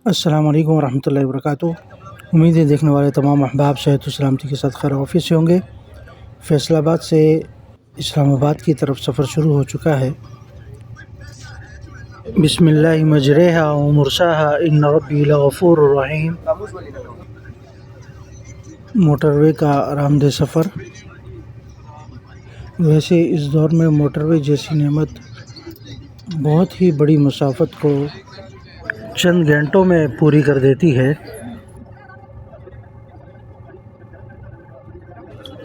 السلام علیکم ورحمۃ اللہ وبرکاتہ۔ امید ہے دیکھنے والے تمام احباب صحت و سلامتی کے ساتھ خیر و عافیت سے ہوں گے۔ فیصل آباد سے اسلام آباد کی طرف سفر شروع ہو چکا ہے۔ بسم اللہ مجریہا و مرساہا ان ربی لغفور رحیم۔ موٹر وے کا آرام دہ سفر۔ ویسے اس دور میں موٹر وے جیسی نعمت بہت ہی بڑی مسافت کو چند گھنٹوں میں پوری کر دیتی ہے۔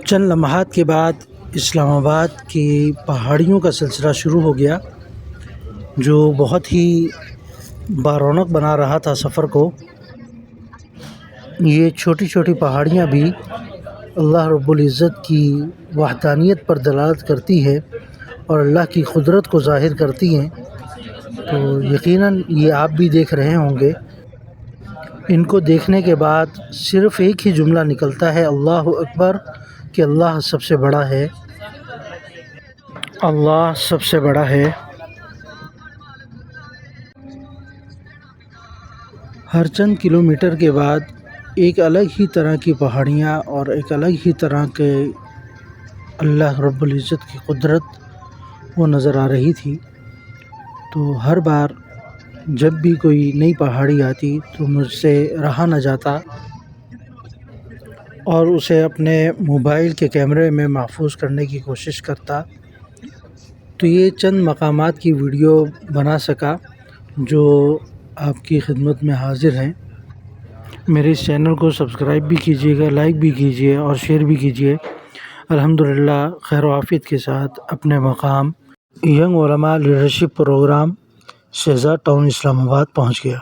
چند لمحات کے بعد اسلام آباد کی پہاڑیوں کا سلسلہ شروع ہو گیا، جو بہت ہی بارونق بنا رہا تھا سفر کو۔ یہ چھوٹی چھوٹی پہاڑیاں بھی اللہ رب العزت کی وحدانیت پر دلالت کرتی ہے اور اللہ کی قدرت کو ظاہر کرتی ہیں، تو یقیناً یہ آپ بھی دیکھ رہے ہوں گے۔ ان کو دیکھنے کے بعد صرف ایک ہی جملہ نکلتا ہے، اللہ اکبر، کہ اللہ سب سے بڑا ہے، اللہ سب سے بڑا ہے۔ ہر چند کلومیٹر کے بعد ایک الگ ہی طرح کی پہاڑیاں اور ایک الگ ہی طرح کے اللہ رب العزت کی قدرت وہ نظر آ رہی تھی۔ تو ہر بار جب بھی کوئی نئی پہاڑی آتی تو مجھ سے رہا نہ جاتا اور اسے اپنے موبائل کے کیمرے میں محفوظ کرنے کی کوشش کرتا۔ تو یہ چند مقامات کی ویڈیو بنا سکا جو آپ کی خدمت میں حاضر ہیں۔ میرے اس چینل کو سبسکرائب بھی کیجیے گا، لائک بھی کیجیے اور شیئر بھی کیجیے۔ الحمدللہ خیر و عافیت کے ساتھ اپنے مقام ینگ علماء لیڈرشپ پروگرام شہزاد ٹاؤن اسلام آباد پہنچ گیا۔